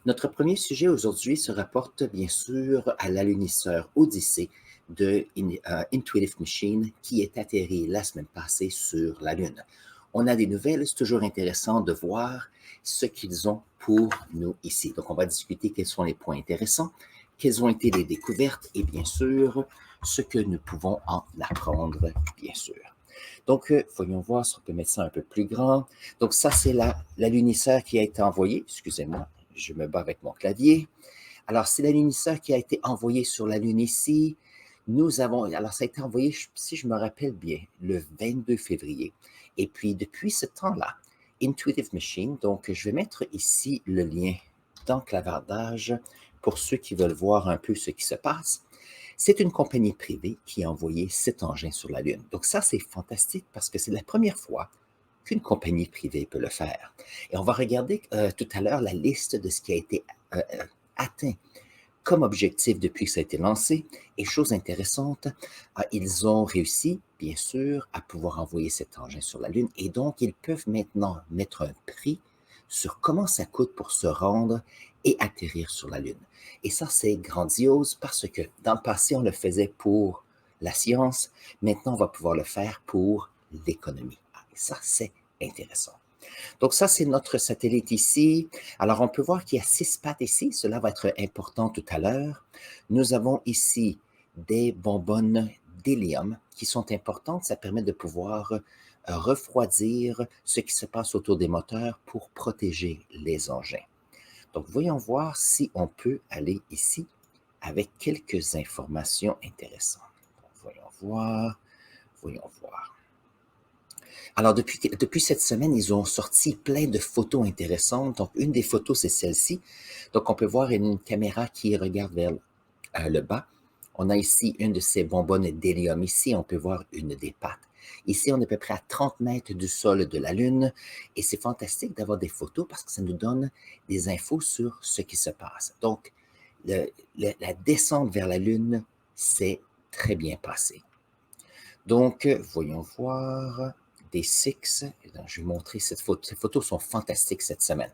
Notre premier sujet aujourd'hui se rapporte bien sûr à l'alunisseur Odyssey de Intuitive Machines qui est atterri la semaine passée sur la Lune. On a des nouvelles, c'est toujours intéressant de voir ce qu'ils ont pour nous ici. Donc, on va discuter quels sont les points intéressants, quelles ont été les découvertes et bien sûr, ce que nous pouvons en apprendre, bien sûr. Donc, voyons voir si on peut mettre ça un peu plus grand. Donc, ça, c'est l'alunisseur qui a été envoyé. Excusez-moi, je me bats avec mon clavier. Alors, c'est l'alunisseur qui a été envoyé sur la Lune ici. Alors ça a été envoyé, si je me rappelle bien, le 22 février. Et puis, depuis ce temps-là, Intuitive Machines, donc je vais mettre ici le lien dans clavardage pour ceux qui veulent voir un peu ce qui se passe. C'est une compagnie privée qui a envoyé cet engin sur la Lune. Donc ça, c'est fantastique parce que c'est la première fois qu'une compagnie privée peut le faire. Et on va regarder tout à l'heure la liste de ce qui a été atteint comme objectif depuis que ça a été lancé. Et chose intéressante, ils ont réussi, bien sûr, à pouvoir envoyer cet engin sur la Lune. Et donc, ils peuvent maintenant mettre un prix sur comment ça coûte pour se rendre et atterrir sur la Lune. Et ça, c'est grandiose parce que dans le passé, on le faisait pour la science. Maintenant, on va pouvoir le faire pour l'économie. Et ça, c'est intéressant. Donc ça, c'est notre satellite ici. Alors, on peut voir qu'il y a 6 pattes ici. Cela va être important tout à l'heure. Nous avons ici des bonbonnes d'hélium qui sont importantes. Ça permet de pouvoir refroidir ce qui se passe autour des moteurs pour protéger les engins. Donc, voyons voir si on peut aller ici avec quelques informations intéressantes. Donc, voyons voir, voyons voir. Alors, depuis cette semaine, ils ont sorti plein de photos intéressantes. Donc, une des photos, c'est celle-ci. Donc, on peut voir une caméra qui regarde vers le bas. On a ici une de ces bonbonnes d'hélium. Ici, on peut voir une des pattes. Ici, on est à peu près à 30 mètres du sol de la Lune. Et c'est fantastique d'avoir des photos parce que ça nous donne des infos sur ce qui se passe. Donc, la descente vers la Lune s'est très bien passée. Donc, voyons voir des six. Je vais montrer cette photo. Ces photos sont fantastiques cette semaine.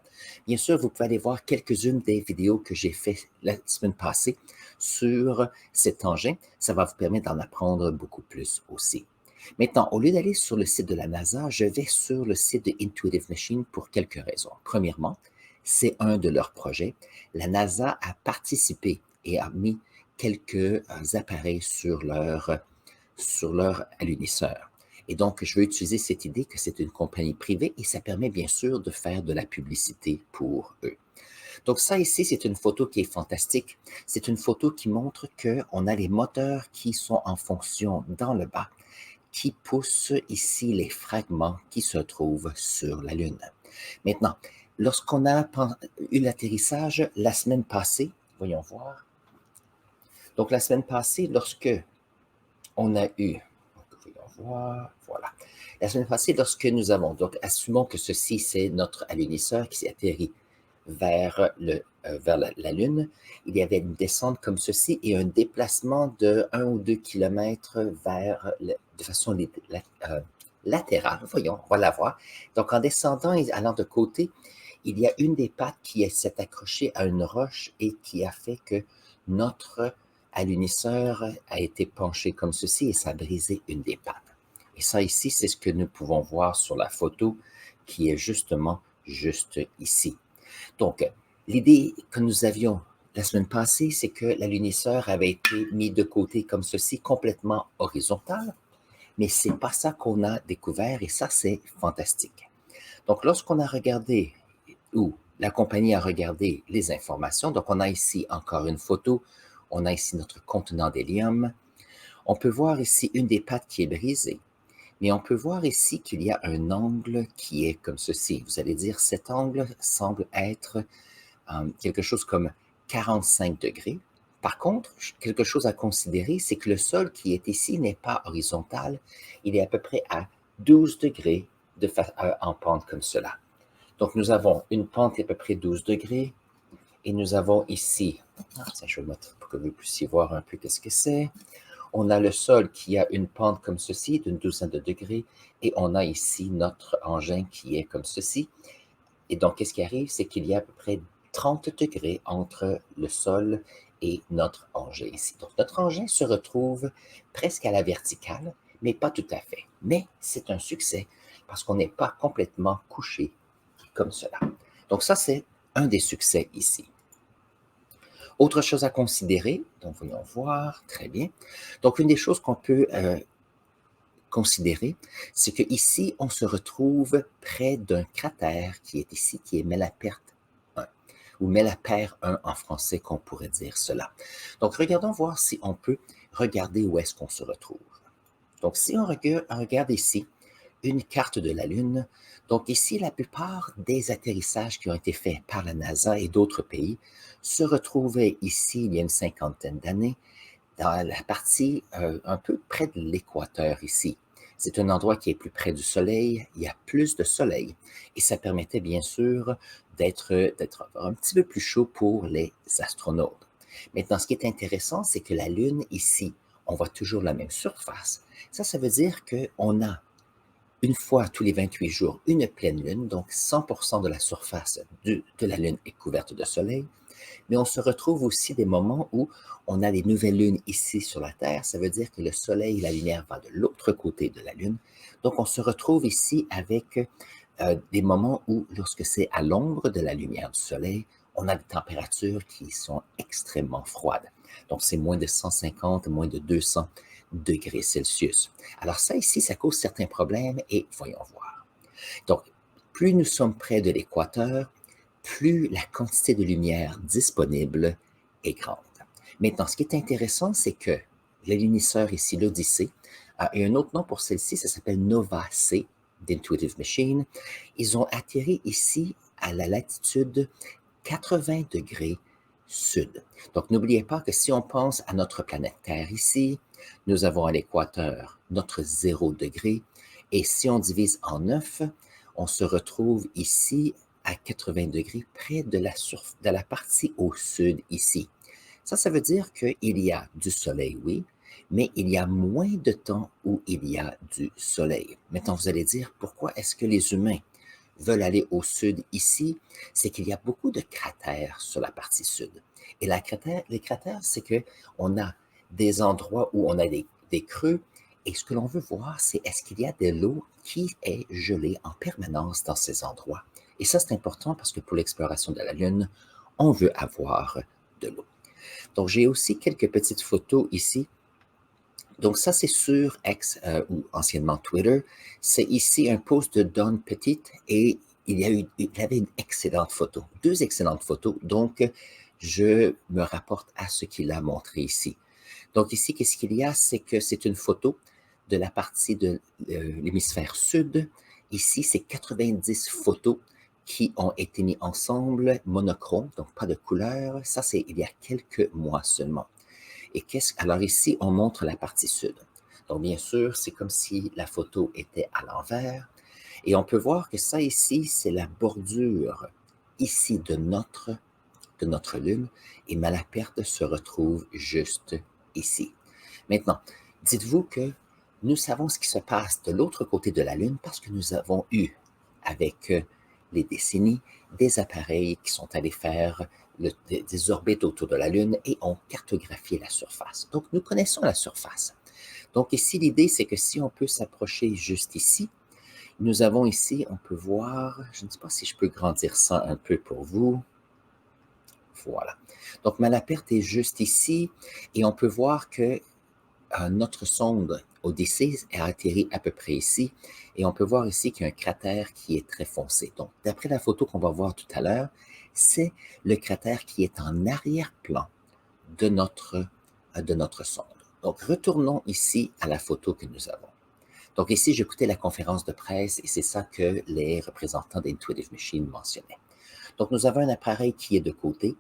Bien sûr, vous pouvez aller voir quelques-unes des vidéos que j'ai faites la semaine passée sur cet engin. Ça va vous permettre d'en apprendre beaucoup plus aussi. Maintenant, au lieu d'aller sur le site de la NASA, je vais sur le site de Intuitive Machines pour quelques raisons. Premièrement, c'est un de leurs projets. La NASA a participé et a mis quelques appareils sur leur alunisseur. Et donc, je veux utiliser cette idée que c'est une compagnie privée et ça permet bien sûr de faire de la publicité pour eux. Donc ça ici, c'est une photo qui est fantastique. C'est une photo qui montre qu'on a les moteurs qui sont en fonction dans le bas, qui poussent ici les fragments qui se trouvent sur la Lune. Maintenant, lorsqu'on a eu l'atterrissage la semaine passée, voyons voir. Donc la semaine passée, lorsque on a eu voilà. La semaine passée, lorsque nous avons, donc assumons que ceci, c'est notre alunisseur qui s'est atterri vers la Lune, il y avait une descente comme ceci et un déplacement de 1 ou 2 kilomètres de façon latérale. Voyons, on va la voir. Donc, en descendant et allant de côté, il y a une des pattes qui s'est accrochée à une roche et qui a fait que notre alunisseur a été penché comme ceci et ça a brisé une des pattes. Et ça ici, c'est ce que nous pouvons voir sur la photo qui est justement juste ici. Donc, l'idée que nous avions la semaine passée, c'est que l'alunisseur avait été mis de côté comme ceci, complètement horizontal, mais c'est pas ça qu'on a découvert et ça, c'est fantastique. Donc, lorsqu'on a regardé, ou la compagnie a regardé les informations, donc on a ici encore une photo, on a ici notre contenant d'hélium, on peut voir ici une des pattes qui est brisée, mais on peut voir ici qu'il y a un angle qui est comme ceci. Vous allez dire, cet angle semble être quelque chose comme 45 degrés. Par contre, quelque chose à considérer, c'est que le sol qui est ici n'est pas horizontal, il est à peu près à 12 degrés en pente comme cela. Donc, nous avons une pente à peu près 12 degrés et nous avons ici, je vais le mettre pour que vous puissiez voir un peu qu'est-ce que c'est. On a le sol qui a une pente comme ceci, d'une douzaine de degrés, et on a ici notre engin qui est comme ceci. Et donc, qu'est-ce qui arrive? C'est qu'il y a à peu près 30 degrés entre le sol et notre engin ici. Donc, notre engin se retrouve presque à la verticale, mais pas tout à fait. Mais c'est un succès parce qu'on n'est pas complètement couché comme cela. Donc, ça, c'est un des succès ici. Autre chose à considérer, donc voyons voir, très bien. Donc, une des choses qu'on peut considérer, c'est qu'ici, on se retrouve près d'un cratère qui est ici, qui est Mellapert 1, ou Mellapert 1 en français, qu'on pourrait dire cela. Donc, regardons voir si on peut regarder où est-ce qu'on se retrouve. Donc, si on regarde ici une carte de la Lune, donc ici, la plupart des atterrissages qui ont été faits par la NASA et d'autres pays se retrouvaient ici il y a une cinquantaine d'années, dans la partie un peu près de l'équateur ici. C'est un endroit qui est plus près du Soleil, il y a plus de soleil et ça permettait bien sûr d'être un petit peu plus chaud pour les astronautes. Maintenant, ce qui est intéressant, c'est que la Lune ici, on voit toujours la même surface. Ça veut dire qu'on a une fois tous les 28 jours une pleine lune, donc 100% de la surface de la Lune est couverte de soleil, mais on se retrouve aussi des moments où on a des nouvelles lunes ici sur la Terre. Ça veut dire que le Soleil, la lumière va de l'autre côté de la Lune. Donc, on se retrouve ici avec des moments où, lorsque c'est à l'ombre de la lumière du Soleil, on a des températures qui sont extrêmement froides. Donc, c'est moins de 150, moins de 200 degrés Celsius. Alors ça ici, ça cause certains problèmes et voyons voir. Donc, plus nous sommes près de l'équateur, plus la quantité de lumière disponible est grande. Maintenant, ce qui est intéressant, c'est que l'alunisseur ici, l'Odyssée, a un autre nom pour celle-ci, ça s'appelle Nova-C d'Intuitive Machines. Ils ont atterri ici à la latitude 80 degrés sud. Donc, n'oubliez pas que si on pense à notre planète Terre ici, nous avons à l'équateur notre 0 degré, et si on divise en 9, on se retrouve ici à 80 degrés près de la partie au sud ici. Ça veut dire qu'il y a du soleil, oui, mais il y a moins de temps où il y a du soleil. Maintenant, vous allez dire, pourquoi est-ce que les humains veulent aller au sud ici? C'est qu'il y a beaucoup de cratères sur la partie sud. Et les cratères, c'est qu'on a des endroits où on a des creux, et ce que l'on veut voir, c'est est-ce qu'il y a de l'eau qui est gelée en permanence dans ces endroits. Et ça, c'est important parce que pour l'exploration de la Lune, on veut avoir de l'eau. Donc, j'ai aussi quelques petites photos ici. Donc, ça, c'est sur X ou anciennement Twitter. C'est ici un post de Don Petit et il avait une excellente photo, 2 excellentes photos. Donc, je me rapporte à ce qu'il a montré ici. Donc, ici, qu'est-ce qu'il y a? C'est que c'est une photo de la partie de l'hémisphère sud. Ici, c'est 90 photos qui ont été mises ensemble, monochrome, donc pas de couleur. Ça, c'est il y a quelques mois seulement. Alors ici, on montre la partie sud. Donc, bien sûr, c'est comme si la photo était à l'envers. Et on peut voir que ça ici, c'est la bordure ici de notre Lune. Et Malaperte se retrouve juste ici. Maintenant, dites-vous que nous savons ce qui se passe de l'autre côté de la Lune parce que nous avons eu, avec les décennies, des appareils qui sont allés faire des orbites autour de la Lune et ont cartographié la surface. Donc, nous connaissons la surface. Donc, ici, l'idée, c'est que si on peut s'approcher juste ici, nous avons ici, on peut voir, je ne sais pas si je peux grandir ça un peu pour vous. Voilà. Donc, Malaperte est juste ici et on peut voir que notre sonde Odyssée a atterri à peu près ici et on peut voir ici qu'il y a un cratère qui est très foncé. Donc, d'après la photo qu'on va voir tout à l'heure, c'est le cratère qui est en arrière-plan de notre sonde. Donc, retournons ici à la photo que nous avons. Donc, ici, j'écoutais la conférence de presse et c'est ça que les représentants d'Intuitive Machines mentionnaient. Donc, nous avons un appareil qui est de côté.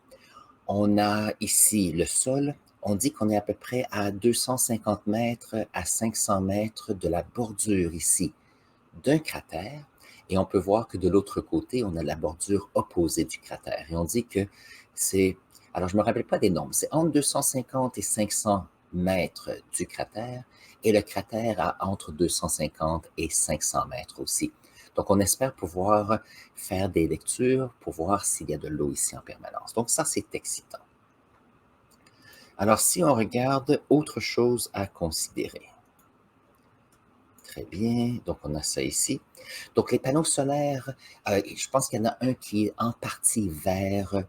On a ici le sol. On dit qu'on est à peu près à 250 mètres à 500 mètres de la bordure ici d'un cratère. Et on peut voir que de l'autre côté, on a la bordure opposée du cratère. Et on dit que c'est, alors je ne me rappelle pas des nombres, c'est entre 250 et 500 mètres du cratère. Et le cratère a entre 250 et 500 mètres aussi. Donc, on espère pouvoir faire des lectures pour voir s'il y a de l'eau ici en permanence. Donc, ça, c'est excitant. Alors, si on regarde autre chose à considérer. Très bien, donc on a ça ici. Donc, les panneaux solaires, je pense qu'il y en a un qui est en partie vers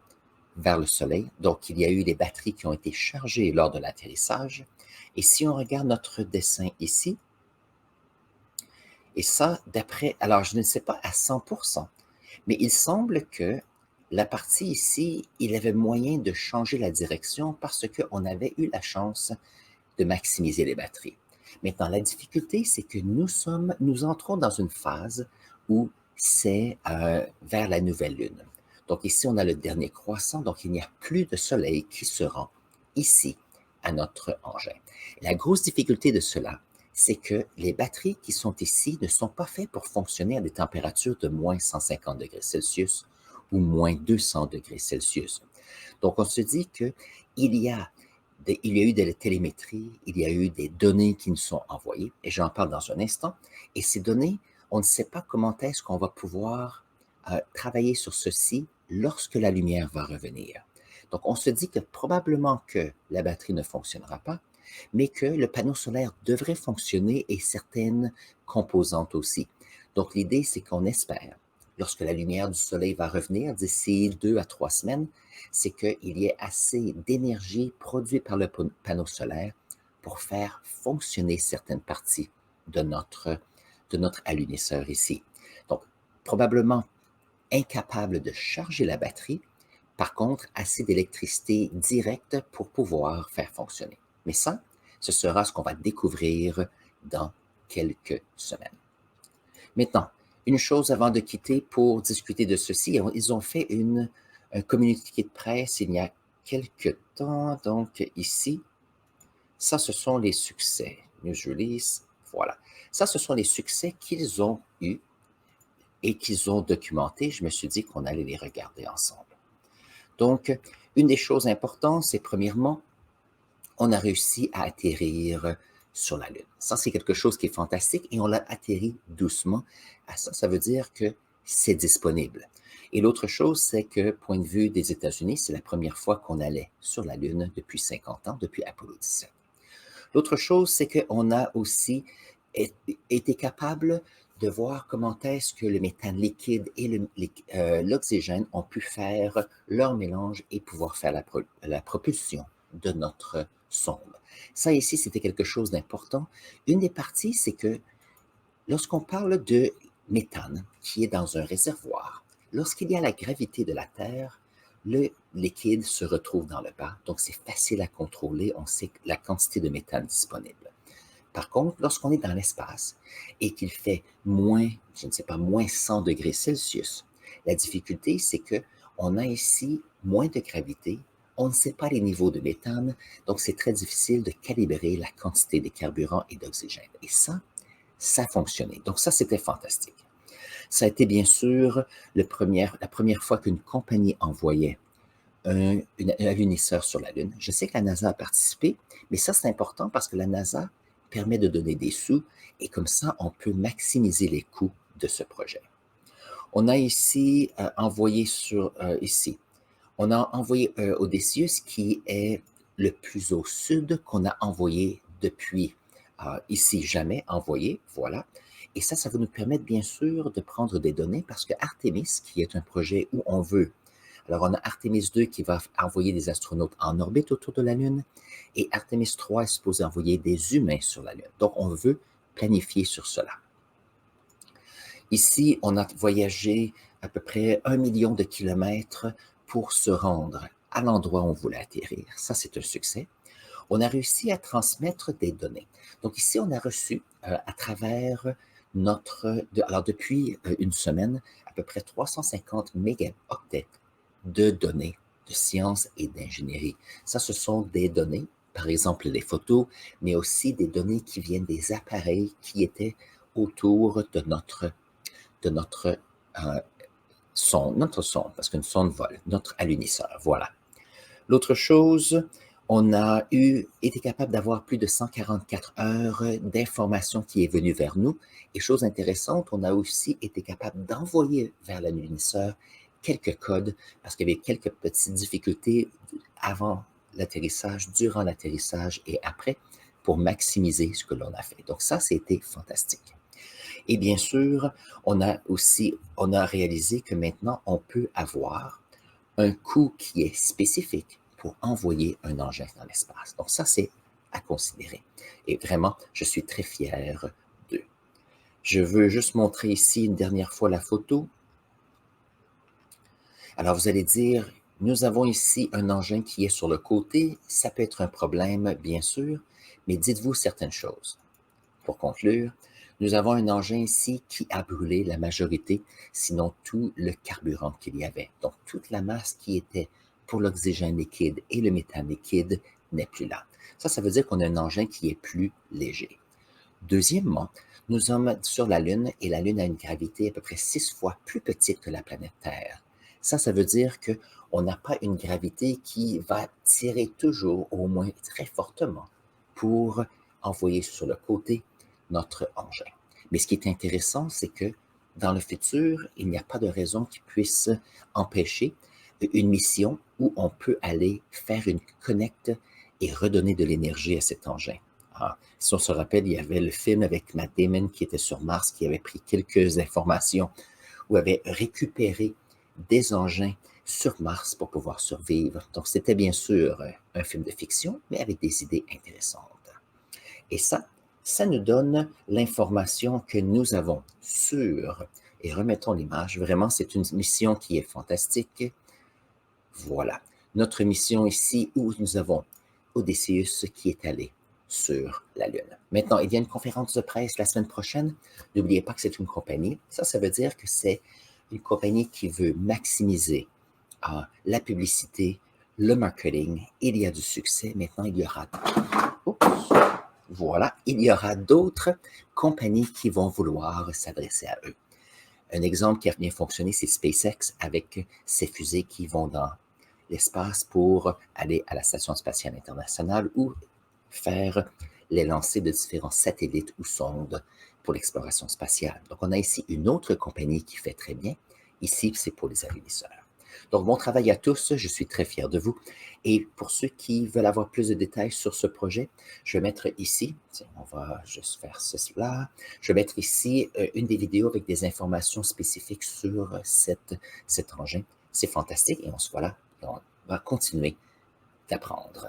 le soleil. Donc, il y a eu des batteries qui ont été chargées lors de l'atterrissage. Et si on regarde notre dessin ici, et ça, alors je ne sais pas à 100%, mais il semble que la partie ici, il avait moyen de changer la direction parce qu'on avait eu la chance de maximiser les batteries. Maintenant, la difficulté, c'est que nous entrons dans une phase où c'est vers la nouvelle lune. Donc ici, on a le dernier croissant, donc il n'y a plus de soleil qui se rend ici à notre engin. La grosse difficulté de cela, c'est que les batteries qui sont ici ne sont pas faites pour fonctionner à des températures de moins 150 degrés Celsius ou moins 200 degrés Celsius. Donc, on se dit qu'il y a eu de la télémétrie, il y a eu des données qui nous sont envoyées, et j'en parle dans un instant. Et ces données, on ne sait pas comment est-ce qu'on va pouvoir travailler sur ceci lorsque la lumière va revenir. Donc, on se dit que probablement que la batterie ne fonctionnera pas, mais que le panneau solaire devrait fonctionner et certaines composantes aussi. Donc, l'idée, c'est qu'on espère, lorsque la lumière du soleil va revenir d'ici 2 à 3 semaines, c'est qu'il y ait assez d'énergie produite par le panneau solaire pour faire fonctionner certaines parties de notre alunisseur ici. Donc, probablement incapable de charger la batterie, par contre, assez d'électricité directe pour pouvoir faire fonctionner. Mais ça, ce sera ce qu'on va découvrir dans quelques semaines. Maintenant, une chose avant de quitter pour discuter de ceci, ils ont fait un communiqué de presse il y a quelques temps, donc ici, ça, ce sont les succès. News release, voilà. Ça, ce sont les succès qu'ils ont eus et qu'ils ont documentés. Je me suis dit qu'on allait les regarder ensemble. Donc, une des choses importantes, c'est premièrement, on a réussi à atterrir sur la Lune. Ça, c'est quelque chose qui est fantastique et on l'a atterri doucement. Ça veut dire que c'est disponible. Et l'autre chose, c'est que, point de vue des États-Unis, c'est la première fois qu'on allait sur la Lune depuis 50 ans, depuis Apollo 17. L'autre chose, c'est qu'on a aussi été capable de voir comment est-ce que le méthane liquide et l'oxygène ont pu faire leur mélange et pouvoir faire la propulsion de notre sonde. Ça ici, c'était quelque chose d'important. Une des parties, c'est que lorsqu'on parle de méthane qui est dans un réservoir, lorsqu'il y a la gravité de la Terre, le liquide se retrouve dans le bas, donc c'est facile à contrôler, on sait la quantité de méthane disponible. Par contre, lorsqu'on est dans l'espace et qu'il fait moins, je ne sais pas, moins 100 degrés Celsius, la difficulté, c'est qu'on a ici moins de gravité, on ne sait pas les niveaux de méthane, donc c'est très difficile de calibrer la quantité de carburant et d'oxygène. Et ça fonctionnait. Donc ça, c'était fantastique. Ça a été bien sûr la première fois qu'une compagnie envoyait un alunisseur sur la Lune. Je sais que la NASA a participé, mais ça, c'est important parce que la NASA permet de donner des sous et comme ça, on peut maximiser les coûts de ce projet. On a ici on a envoyé Odysseus qui est le plus au sud qu'on a envoyé depuis ici jamais envoyé, voilà. Et ça va nous permettre bien sûr de prendre des données parce que Artemis, qui est un projet où on veut alors, on a Artemis 2 qui va envoyer des astronautes en orbite autour de la Lune et Artemis 3 est supposé envoyer des humains sur la Lune. Donc, on veut planifier sur cela. Ici, on a voyagé à peu près 1 million de kilomètres pour se rendre à l'endroit où on voulait atterrir. Ça, c'est un succès. On a réussi à transmettre des données. Donc ici, on a reçu à travers alors depuis une semaine, à peu près 350 mégaoctets de données de sciences et d'ingénierie. Ça, ce sont des données, par exemple les photos, mais aussi des données qui viennent des appareils qui étaient autour de notre sonde, parce qu'une sonde vole, notre alunisseur, voilà. L'autre chose, On a été capable d'avoir plus de 144 heures d'informations qui est venue vers nous. Et chose intéressante, on a aussi été capable d'envoyer vers l'analyseur quelques codes parce qu'il y avait quelques petites difficultés avant l'atterrissage, durant l'atterrissage et après pour maximiser ce que l'on a fait. Donc ça, c'était fantastique. Et bien sûr, on a réalisé que maintenant, on peut avoir un coût qui est spécifique pour envoyer un engin dans l'espace. Donc ça, c'est à considérer. Et vraiment, je suis très fier d'eux. Je veux juste montrer ici une dernière fois la photo. Alors, vous allez dire, nous avons ici un engin qui est sur le côté. Ça peut être un problème, bien sûr, mais dites-vous certaines choses. Pour conclure, nous avons un engin ici qui a brûlé la majorité, sinon tout le carburant qu'il y avait. Donc, toute la masse qui était pour l'oxygène liquide et le méthane liquide n'est plus là. Ça veut dire qu'on a un engin qui est plus léger. Deuxièmement, nous sommes sur la Lune et la Lune a une gravité à peu près 6 fois plus petite que la planète Terre. Ça veut dire qu'on n'a pas une gravité qui va tirer toujours, au moins très fortement, pour envoyer sur le côté notre engin. Mais ce qui est intéressant, c'est que dans le futur, il n'y a pas de raison qui puisse empêcher une mission où on peut aller faire une connecte et redonner de l'énergie à cet engin. Ah, si on se rappelle, il y avait le film avec Matt Damon qui était sur Mars, qui avait pris quelques informations ou avait récupéré des engins sur Mars pour pouvoir survivre. Donc, c'était bien sûr un film de fiction, mais avec des idées intéressantes. Et ça nous donne l'information que nous avons sur, et remettons l'image, vraiment c'est une mission qui est fantastique. Voilà, notre mission ici où nous avons Odysseus qui est allé sur la Lune. Maintenant, il y a une conférence de presse la semaine prochaine. N'oubliez pas que c'est une compagnie. Ça veut dire que c'est une compagnie qui veut maximiser la publicité, le marketing. Il y a du succès. Maintenant, il y aura... Oups. Voilà, il y aura d'autres compagnies qui vont vouloir s'adresser à eux. Un exemple qui a bien fonctionné, c'est SpaceX avec ses fusées qui vont dans l'espace pour aller à la Station spatiale internationale ou faire les lancers de différents satellites ou sondes pour l'exploration spatiale. Donc, on a ici une autre compagnie qui fait très bien. Ici, c'est pour les alunisseurs. Donc, bon travail à tous. Je suis très fier de vous. Et pour ceux qui veulent avoir plus de détails sur ce projet, je vais mettre ici, tiens, on va juste faire cela. Je vais mettre ici une des vidéos avec des informations spécifiques sur cet engin. C'est fantastique et on se voit là. On va continuer d'apprendre.